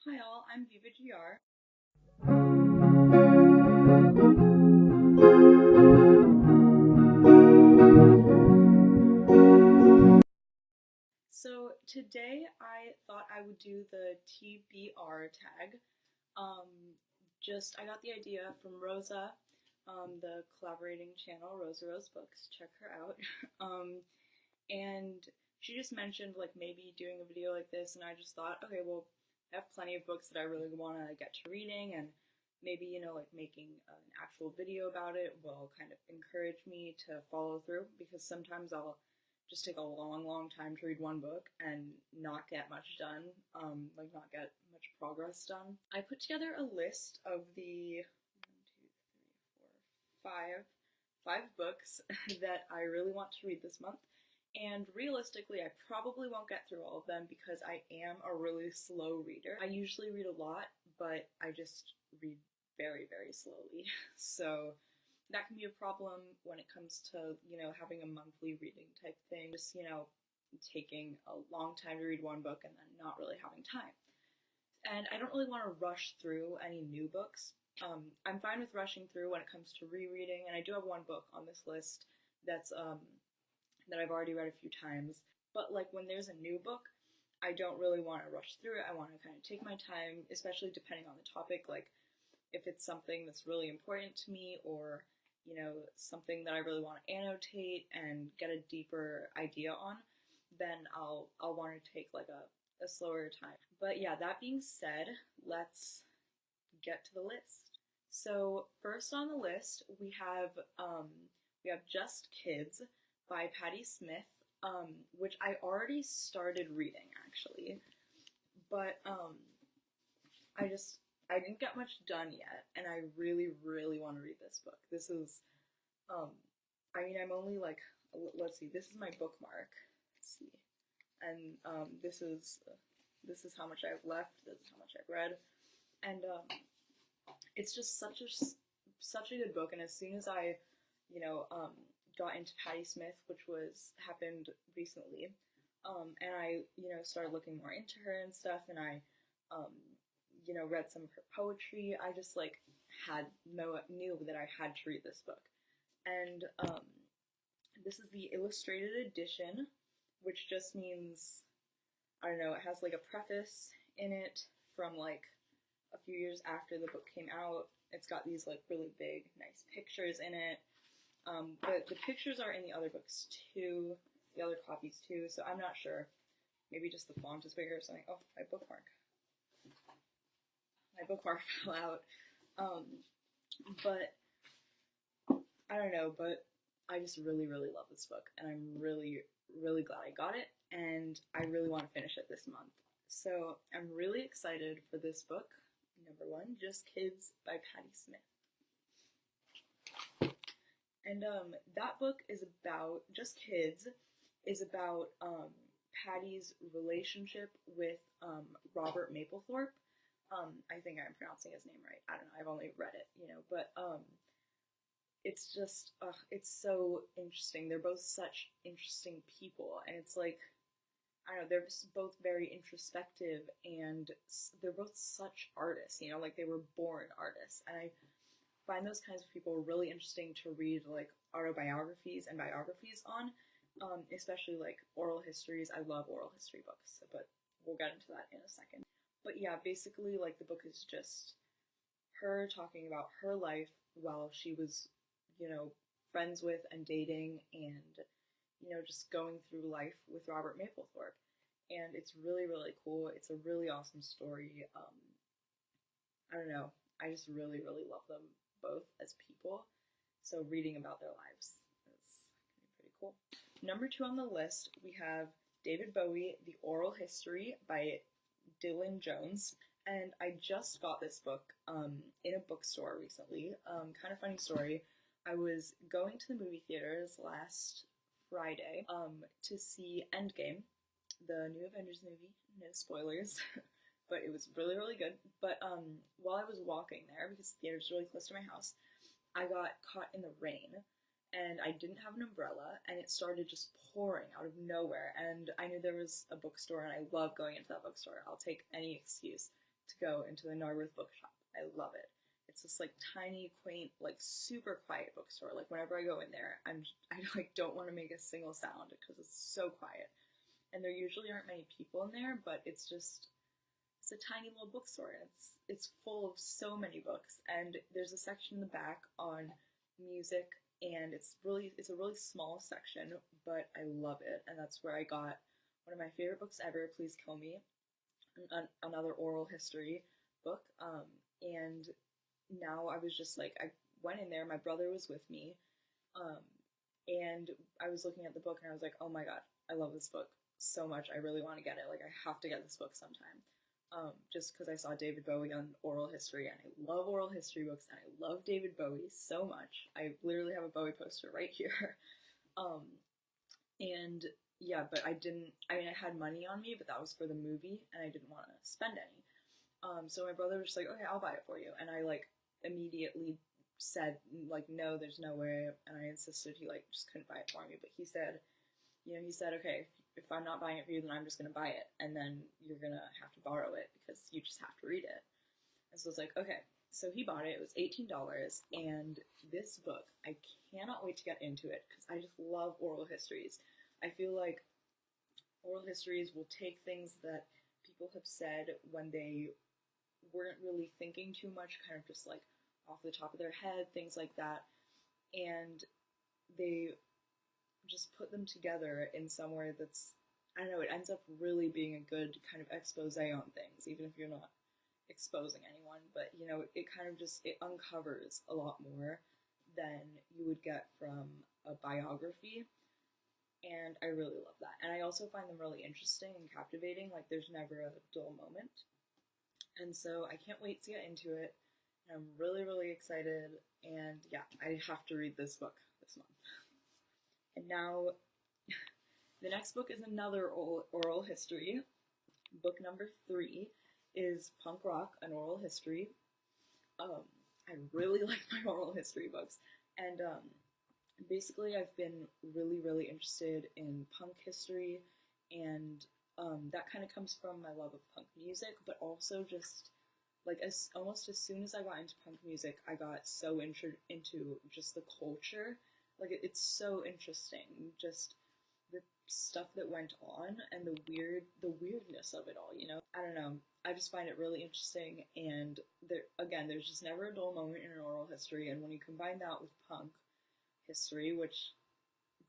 Hi all, I'm Viva GR. So today I thought I would do the TBR tag. Um, I got the idea from Rosa, the collaborating channel, Rosa Rose Books. Check her out. And she just mentioned like maybe doing a video like this, and I just thought, okay, well, I have plenty of books that I really want to get to reading, and maybe like making an actual video about it will kind of encourage me to follow through, because sometimes I'll just take a long time to read one book and not get much done, like not get much progress done. I put together a list of the five books that I really want to read this month. And realistically, I probably won't get through all of them because I am a really slow reader. I usually read a lot, but I just read very slowly. So that can be a problem when it comes to, having a monthly reading type thing. Just, taking a long time to read one book and then not really having time. And I don't really want to rush through any new books. I'm fine with rushing through when it comes to rereading, and I do have one book on this list that's that I've already read a few times. But like when there's a new book, I don't really want to rush through it. I want to kind of take my time, especially depending on the topic. Like if it's something that's really important to me, or something that I really want to annotate and get a deeper idea on, then I'll want to take like a slower time. But yeah, that being said, let's get to the list. So first on the list we have Just Kids by Patti Smith, which I already started reading actually, but I didn't get much done yet, and I really want to read this book. This is I'm only like, let's see, this is my bookmark. Let's see, and this is how much I've left. This is how much I've read, and it's just such a good book. And as soon as I, got into Patti Smith, which happened recently, and I started looking more into her and stuff, and I read some of her poetry. I just like knew that I had to read this book. And this is the illustrated edition, which just means, I don't know, it has like a preface in it from like a few years after the book came out. It's got these like really big, nice pictures in it. But the pictures are in the other books too, the other copies too, so I'm not sure. Maybe just the font is bigger or something. Oh, my bookmark. My bookmark fell out. But I don't know, but I just really love this book, and I'm really glad I got it, and I really want to finish it this month. So I'm really excited for this book. Number one, Just Kids by Patti Smith. And that book is about, Just Kids is about Patty's relationship with Robert Mapplethorpe. I think I'm pronouncing his name right. I don't know, I've only read it, but it's just, it's so interesting. They're both such interesting people, and it's like, I don't know, they're just both very introspective, and they're both such artists, like they were born artists, and I find those kinds of people really interesting to read, like autobiographies and biographies on, especially like oral histories. I love oral history books, but we'll get into that in a second. But yeah, basically, like, the book is just her talking about her life while she was, friends with and dating and, just going through life with Robert Mapplethorpe. And it's really cool. It's a really awesome story. I don't know. I just really love them both as people. So reading about their lives is pretty cool. Number 2 on the list, we have David Bowie, The Oral History by Dylan Jones. And I just got this book in a bookstore recently. Kind of funny story. I was going to the movie theaters last Friday to see Endgame, the new Avengers movie. No spoilers, but it was really good. But while I was walking there, because the theater's really close to my house, I got caught in the rain, and I didn't have an umbrella, and it started just pouring out of nowhere. And I knew there was a bookstore, and I love going into that bookstore. I'll take any excuse to go into the Narberth bookshop. I love it. It's this like tiny, quaint, like super quiet bookstore. Like whenever I go in there, I like don't want to make a single sound because it's so quiet. And there usually aren't many people in there, but it's a tiny little bookstore. And it's full of so many books. And there's a section in the back on music, and it's a really small section, but I love it. And that's where I got one of my favorite books ever, Please Kill Me, another oral history book. And now I was just like, I went in there, my brother was with me, and I was looking at the book and I was like, oh my god, I love this book so much. I really want to get it. Like, I have to get this book sometime. Just because I saw David Bowie on oral history, and I love oral history books, and I love David Bowie so much. I literally have a Bowie poster right here. And yeah, but I had money on me, but that was for the movie, and I didn't want to spend any. So my brother was just like, okay, I'll buy it for you. And I like immediately said like, no, there's no way. And I insisted he like just couldn't buy it for me. But he said, okay, if I'm not buying it for you, then I'm just going to buy it. And then you're going to have to borrow it because you just have to read it. And so I was like, okay. So he bought it. It was $18. And this book, I cannot wait to get into it because I just love oral histories. I feel like oral histories will take things that people have said when they weren't really thinking too much, kind of just like off the top of their head, things like that, and they just put them together in somewhere that's, I don't know, it ends up really being a good kind of expose on things, even if you're not exposing anyone, but you know, it kind of just, it uncovers a lot more than you would get from a biography. And I really love that. And I also find them really interesting and captivating. Like, there's never a dull moment. And so I can't wait to get into it. And I'm really, really excited. And yeah, I have to read this book this month. And now, the next book is another oral history. Book number 3 is Punk Rock, an Oral History. I really like my oral history books. And basically, I've been really, really interested in punk history, and that kind of comes from my love of punk music, but also just, like, almost as soon as I got into punk music, I got so into just the culture. Like, it's so interesting, just the stuff that went on, and the weirdness of it all, you know? I don't know, I just find it really interesting, and there's just never a dull moment in an oral history, and when you combine that with punk history, which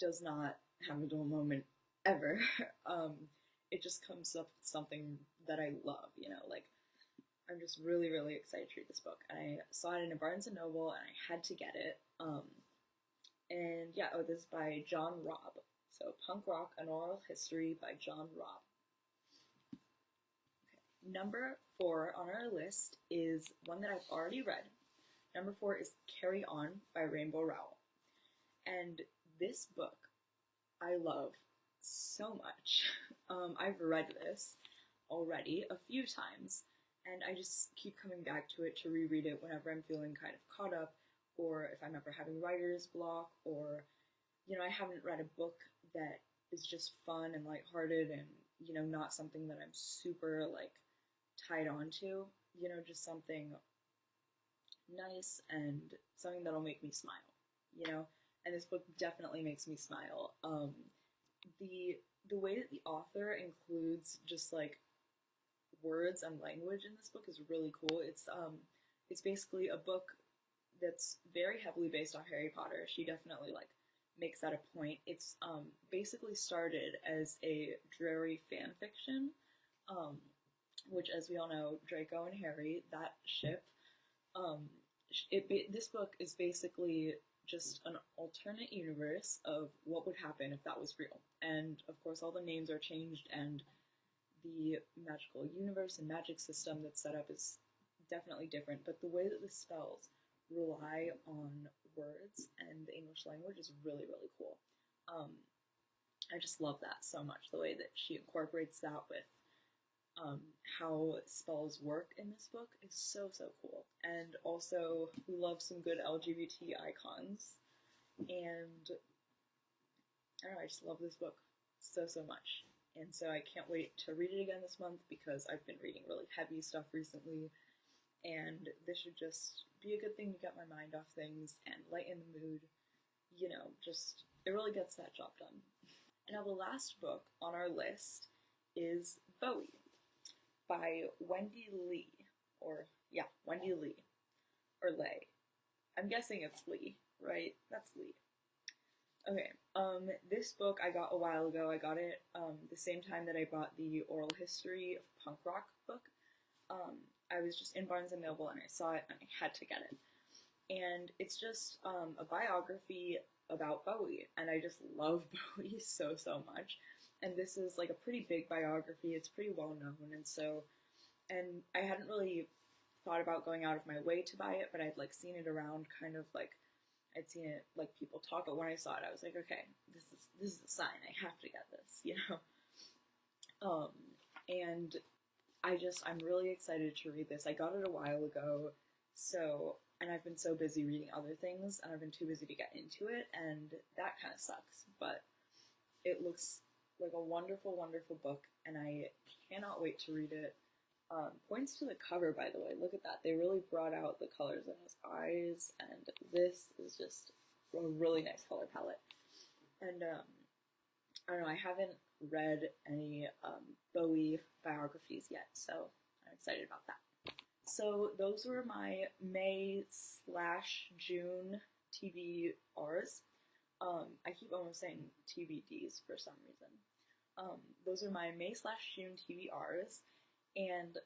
does not have a dull moment ever, it just comes up with something that I love, you know, like, I'm just really, really excited to read this book. And I saw it in a Barnes & Noble, and I had to get it, and yeah, this is by John Robb, so Punk Rock, an Oral History by John Robb. Okay. Number 4 on our list is one that I've already read. Number 4 is Carry On by Rainbow Rowell. And this book, I love so much. I've read this already a few times, and I just keep coming back to it to reread it whenever I'm feeling kind of caught up, or if I'm ever having writer's block, or, you know, I haven't read a book that is just fun and lighthearted and, you know, not something that I'm super, like, tied onto, you know, just something nice and something that'll make me smile, you know? And this book definitely makes me smile. The way that the author includes just like words and language in this book is really cool. It's basically a book that's very heavily based on Harry Potter. She definitely like makes that a point. It's basically started as a dreary fan fiction, which, as we all know, Draco and Harry, that ship. This book is basically just an alternate universe of what would happen if that was real. And of course all the names are changed, and the magical universe and magic system that's set up is definitely different, but the way that the spells rely on words and the English language is really, really cool. I just love that so much, the way that she incorporates that with how spells work in this book is so, so cool. And also, we love some good LGBT icons, and I don't know, I just love this book so, so much. and so I can't wait to read it again this month because I've been reading really heavy stuff recently, and this should just be a good thing to get my mind off things and lighten the mood. You know, just, it really gets that job done. And now the last book on our list is Bowie by Wendy Lee, or yeah, Wendy Lee, or Lay. I'm guessing it's Lee, right? That's Lee. Okay, this book I got a while ago. I got it the same time that I bought the Oral History of Punk Rock book. I was just in Barnes & Noble and I saw it and I had to get it. And it's just a biography about Bowie, and I just love Bowie so much. And this is like a pretty big biography. It's pretty well known, and I hadn't really thought about going out of my way to buy it, but I'd like seen it around, kind of like I'd seen it like people talk. But when I saw it, I was like, okay, this is a sign. I have to get this, you know. And I'm really excited to read this. I got it a while ago, and I've been so busy reading other things, and I've been too busy to get into it, and that kind of sucks. But it looks like a wonderful, wonderful book, and I cannot wait to read it. Points to the cover, by the way. Look at that. They really brought out the colors in his eyes, and this is just a really nice color palette. And I don't know, I haven't read any Bowie biographies yet, so I'm excited about that. So those were my May/June TBRs. I keep almost saying TBDs for some reason. Those are my May/June TBRs, and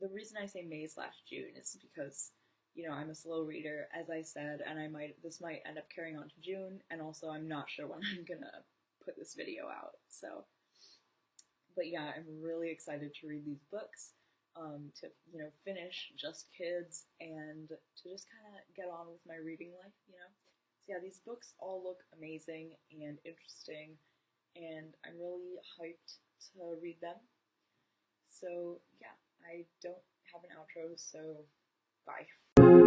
the reason I say May/June is because, you know, I'm a slow reader, as I said, and this might end up carrying on to June, and also I'm not sure when I'm gonna put this video out, so. But yeah, I'm really excited to read these books, to, you know, finish Just Kids, and to just kind of get on with my reading life, you know. So yeah, these books all look amazing and interesting, and I'm really hyped to read them. So yeah, I don't have an outro, so bye.